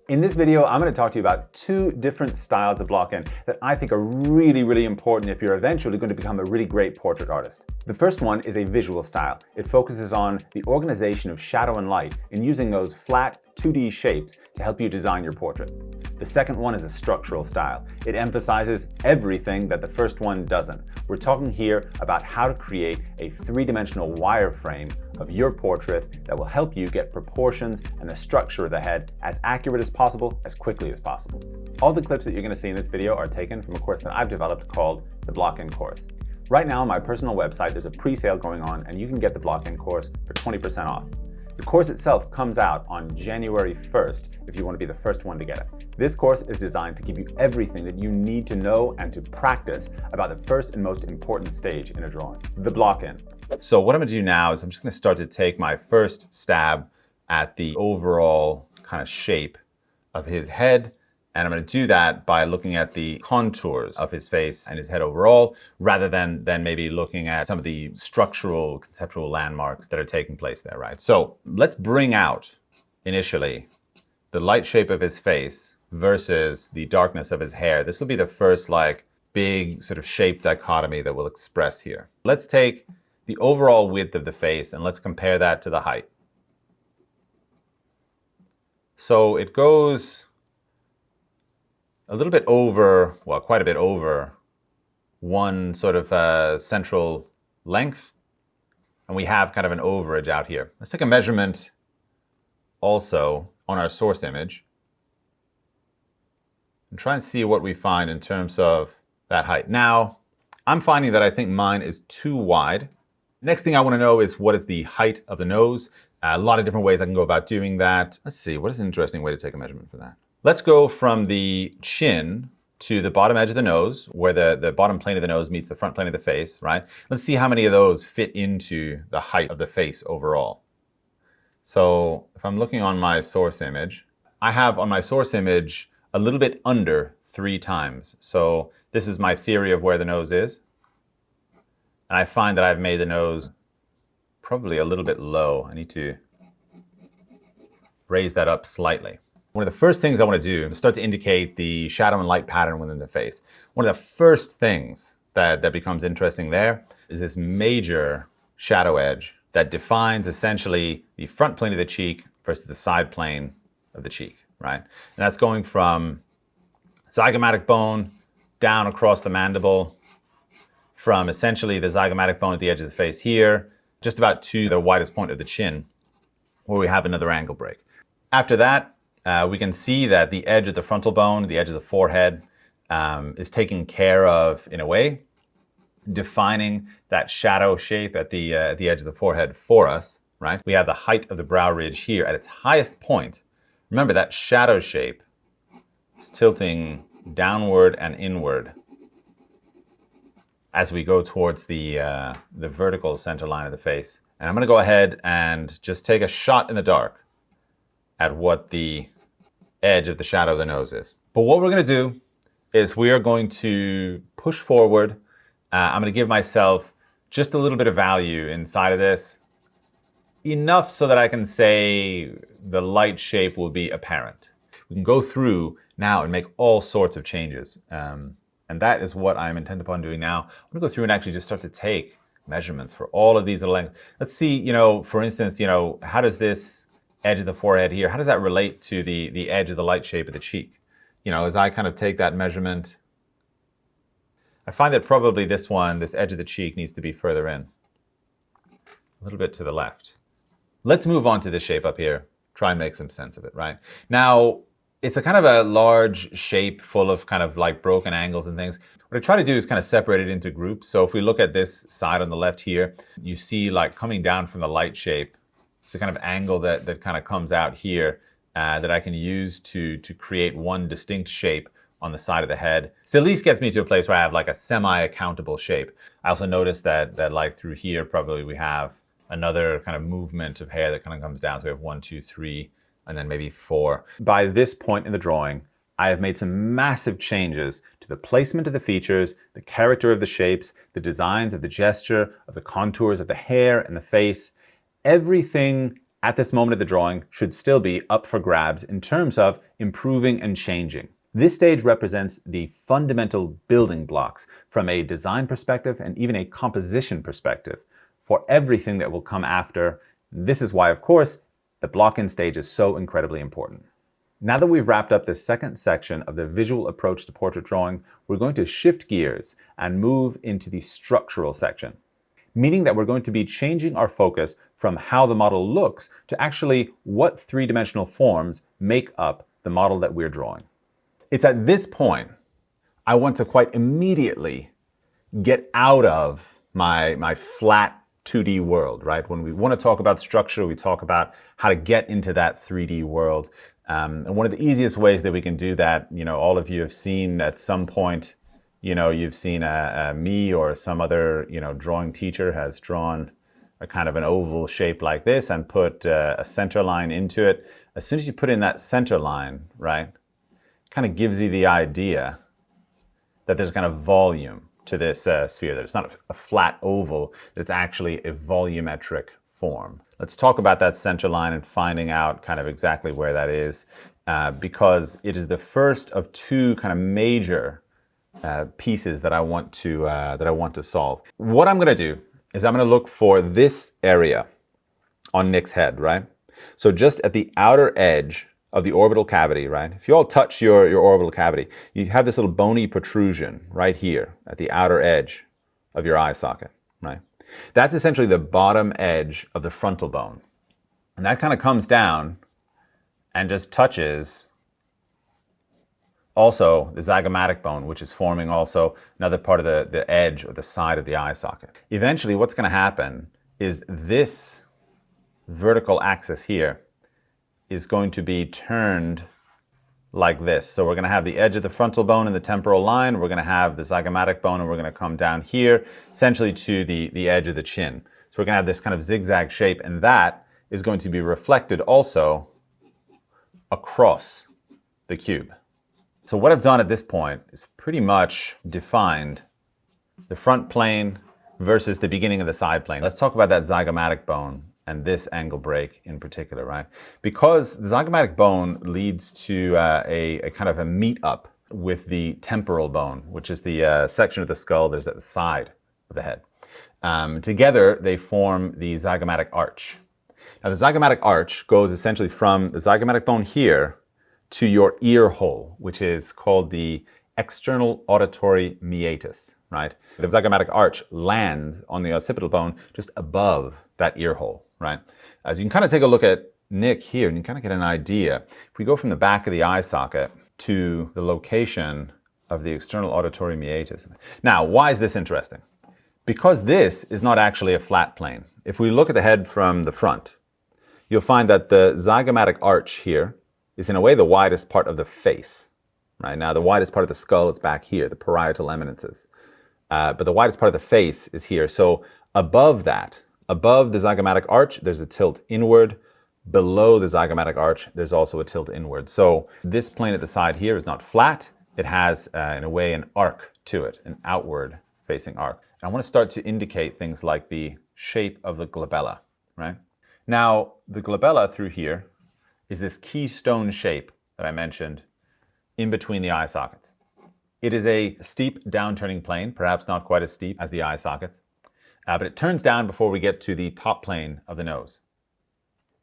In this video, I'm going to talk to you about two different styles of block-in that I think are really, really important if you're eventually going to become a really great portrait artist. The first one is a visual style. It focuses on the organization of shadow and light and using those flat 2D shapes to help you design your portrait. The second one is a structural style. It emphasizes everything that the first one doesn't. We're talking here about how to create a three-dimensional wireframe of your portrait that will help you get proportions and the structure of the head as accurate as possible, as quickly as possible. All the clips that you're going to see in this video are taken from a course that I've developed called the Block-In course. Right now on my personal website, there's a pre-sale going on and you can get the Block-In course for 20% off. The course itself comes out on January 1st if you want to be the first one to get it. This course is designed to give you everything that you need to know and to practice about the first and most important stage in a drawing, the block-in. So what I'm going to do now is I'm just going to start to take my first stab at the overall kind of shape of his head. And I'm going to do that by looking at the contours of his face and his head overall, rather than maybe looking at some of the structural, conceptual landmarks that are taking place there, right? So let's bring out initially the light shape of his face versus the darkness of his hair. This will be the first big sort of shape dichotomy that we'll express here. Let's take the overall width of the face and let's compare that to the height. So it goes a little bit over, well, quite a bit over one sort of central length. And we have kind of an overage out here. Let's take a measurement also on our source image and try and see what we find in terms of that height. Now, I'm finding that I think mine is too wide. Next thing I want to know is what is the height of the nose. A lot of different ways I can go about doing that. Let's see, what is an interesting way to take a measurement for that? Let's go from the chin to the bottom edge of the nose, where the bottom plane of the nose meets the front plane of the face, right? Let's see how many of those fit into the height of the face overall. So if I'm looking on my source image, I have on my source image a little bit under 3 times. So this is my theory of where the nose is. And I find that I've made the nose probably a little bit low. I need to raise that up slightly. One of the first things I want to do is start to indicate the shadow and light pattern within the face. One of the first things that becomes interesting there is this major shadow edge that defines essentially the front plane of the cheek versus the side plane of the cheek, right? And that's going from zygomatic bone down across the mandible, from essentially the zygomatic bone at the edge of the face here, just about to the widest point of the chin, where we have another angle break. After that, we can see that the edge of the frontal bone, the edge of the forehead, is taken care of in a way, defining that shadow shape at the edge of the forehead for us, right? We have the height of the brow ridge here at its highest point. Remember that shadow shape is tilting downward and inward as we go towards the vertical center line of the face. And I'm going to go ahead and just take a shot in the dark at what the edge of the shadow of the nose is. But what we're going to do is we are going to push forward. I'm going to give myself just a little bit of value inside of this, enough so that I can say the light shape will be apparent. We can go through now and make all sorts of changes. And that is what I'm intent upon doing now. I'm going to go through and actually just start to take measurements for all of these lengths. Let's see, for instance, how does this edge of the forehead here, how does that relate to the edge of the light shape of the cheek? As I kind of take that measurement, I find that probably this edge of the cheek needs to be further in, a little bit to the left. Let's move on to this shape up here, try and make some sense of it, right? Now, it's a kind of a large shape full of kind of like broken angles and things. What I try to do is kind of separate it into groups. So if we look at this side on the left here, you see like coming down from the light shape, it's a kind of angle that kind of comes out here that I can use to create one distinct shape on the side of the head. So at least gets me to a place where I have like a semi-accountable shape. I also noticed that like through here, probably we have another kind of movement of hair that kind of comes down. So we have 1, 2, 3, and then maybe 4. By this point in the drawing, I have made some massive changes to the placement of the features, the character of the shapes, the designs of the gesture, of the contours of the hair and the face. Everything at this moment of the drawing should still be up for grabs in terms of improving and changing. This stage represents the fundamental building blocks from a design perspective and even a composition perspective for everything that will come after. This is why, of course, the block-in stage is so incredibly important. Now that we've wrapped up this second section of the visual approach to portrait drawing, we're going to shift gears and move into the structural section, meaning that we're going to be changing our focus from how the model looks to actually what three-dimensional forms make up the model that we're drawing. It's at this point I want to quite immediately get out of my flat 2D world, right? When we want to talk about structure, we talk about how to get into that 3D world. And one of the easiest ways that we can do that, all of you have seen at some point, you've seen me or some other, drawing teacher has drawn a kind of an oval shape like this and put a center line into it. As soon as you put in that center line, right, it kind of gives you the idea that there's kind of volume to this sphere, that it's not a flat oval, that it's actually a volumetric form. Let's talk about that center line and finding out kind of exactly where that is, because it is the first of two kind of major pieces that I want to solve. What I'm going to do is I'm going to look for this area on Nick's head, right? So just at the outer edge of the orbital cavity, right? If you all touch your orbital cavity, you have this little bony protrusion right here at the outer edge of your eye socket, right? That's essentially the bottom edge of the frontal bone. And that kind of comes down and just touches also the zygomatic bone, which is forming also another part of the edge or the side of the eye socket. Eventually, what's going to happen is this vertical axis here is going to be turned like this. So we're going to have the edge of the frontal bone and the temporal line. We're going to have the zygomatic bone, and we're going to come down here, essentially to the edge of the chin. So we're going to have this kind of zigzag shape, and that is going to be reflected also across the cube. So what I've done at this point is pretty much defined the front plane versus the beginning of the side plane. Let's talk about that zygomatic bone and this angle break in particular, right? Because the zygomatic bone leads to a kind of a meet up with the temporal bone, which is the section of the skull that's at the side of the head. Together, they form the zygomatic arch. Now, the zygomatic arch goes essentially from the zygomatic bone here to your ear hole, which is called the external auditory meatus, right? The zygomatic arch lands on the occipital bone just above that ear hole, right? As you can kind of take a look at Nick here, and you kind of get an idea. If we go from the back of the eye socket to the location of the external auditory meatus. Now, why is this interesting? Because this is not actually a flat plane. If we look at the head from the front, you'll find that the zygomatic arch here is in a way the widest part of the face, right? Now, the widest part of the skull is back here, the parietal eminences. But the widest part of the face is here. So above that, above the zygomatic arch, there's a tilt inward. Below the zygomatic arch, there's also a tilt inward. So this plane at the side here is not flat. It has, in a way, an arc to it, an outward facing arc. And I want to start to indicate things like the shape of the glabella, right? Now, the glabella through here is this keystone shape that I mentioned in between the eye sockets. It is a steep downturning plane, perhaps not quite as steep as the eye sockets, but it turns down before we get to the top plane of the nose.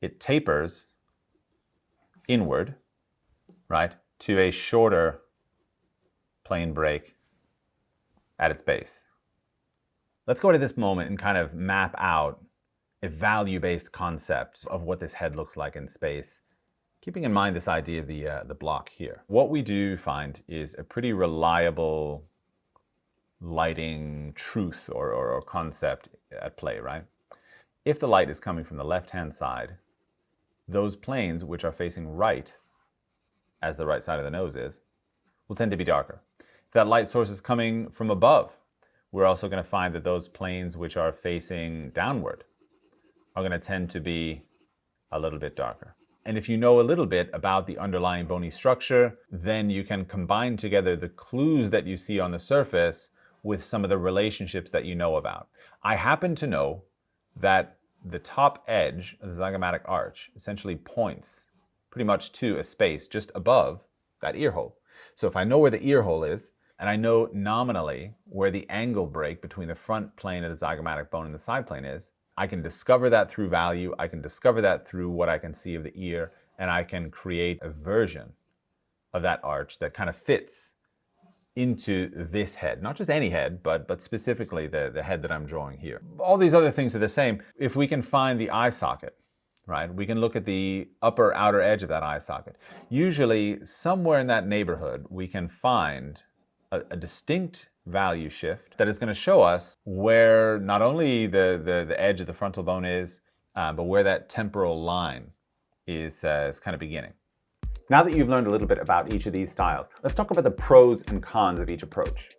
It tapers inward, right, to a shorter plane break at its base. Let's go to this moment and kind of map out a value-based concept of what this head looks like in space, keeping in mind this idea of the block here. What we do find is a pretty reliable lighting truth or concept at play, right? If the light is coming from the left-hand side, those planes which are facing right, as the right side of the nose is, will tend to be darker. If that light source is coming from above, we're also going to find that those planes which are facing downward are going to tend to be a little bit darker. And if you know a little bit about the underlying bony structure, then you can combine together the clues that you see on the surface with some of the relationships that you know about. I happen to know that the top edge of the zygomatic arch essentially points pretty much to a space just above that ear hole. So if I know where the ear hole is, and I know nominally where the angle break between the front plane of the zygomatic bone and the side plane is, I can discover that through value, I can discover that through what I can see of the ear, and I can create a version of that arch that kind of fits into this head. Not just any head, but specifically the head that I'm drawing here. All these other things are the same. If we can find the eye socket, right, we can look at the upper outer edge of that eye socket. Usually, somewhere in that neighborhood, we can find a distinct value shift that is going to show us where not only the edge of the frontal bone is, but where that temporal line is kind of beginning. Now that you've learned a little bit about each of these styles, let's talk about the pros and cons of each approach.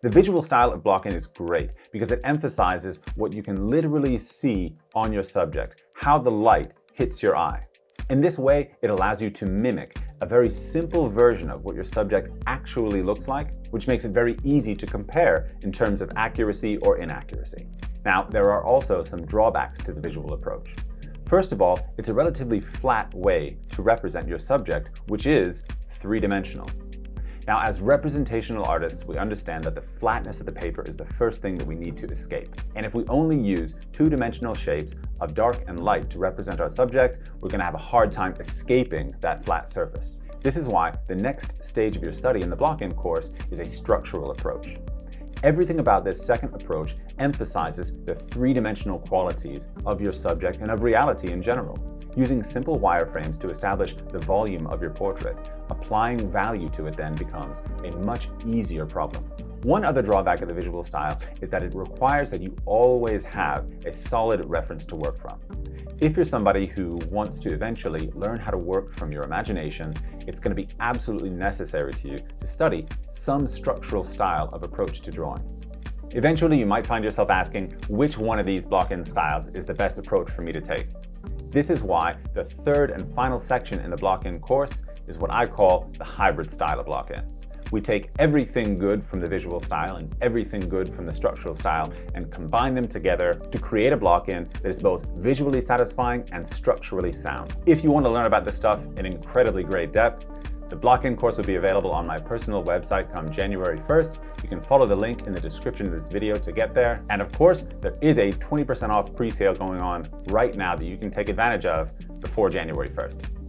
The visual style of block-in is great because it emphasizes what you can literally see on your subject, how the light hits your eye. In this way, it allows you to mimic a very simple version of what your subject actually looks like, which makes it very easy to compare in terms of accuracy or inaccuracy. Now, there are also some drawbacks to the visual approach. First of all, it's a relatively flat way to represent your subject, which is three-dimensional. Now, as representational artists, we understand that the flatness of the paper is the first thing that we need to escape. And if we only use two-dimensional shapes of dark and light to represent our subject, we're going to have a hard time escaping that flat surface. This is why the next stage of your study in the block-in course is a structural approach. Everything about this second approach emphasizes the three-dimensional qualities of your subject and of reality in general. Using simple wireframes to establish the volume of your portrait, applying value to it then becomes a much easier problem. One other drawback of the visual style is that it requires that you always have a solid reference to work from. If you're somebody who wants to eventually learn how to work from your imagination, it's going to be absolutely necessary to you to study some structural style of approach to drawing. Eventually, you might find yourself asking which one of these block-in styles is the best approach for me to take. This is why the third and final section in the block-in course is what I call the hybrid style of block-in. We take everything good from the visual style and everything good from the structural style and combine them together to create a block-in that is both visually satisfying and structurally sound. If you want to learn about this stuff in incredibly great depth, the block-in course will be available on my personal website come January 1st. You can follow the link in the description of this video to get there. And of course, there is a 20% off pre-sale going on right now that you can take advantage of before January 1st.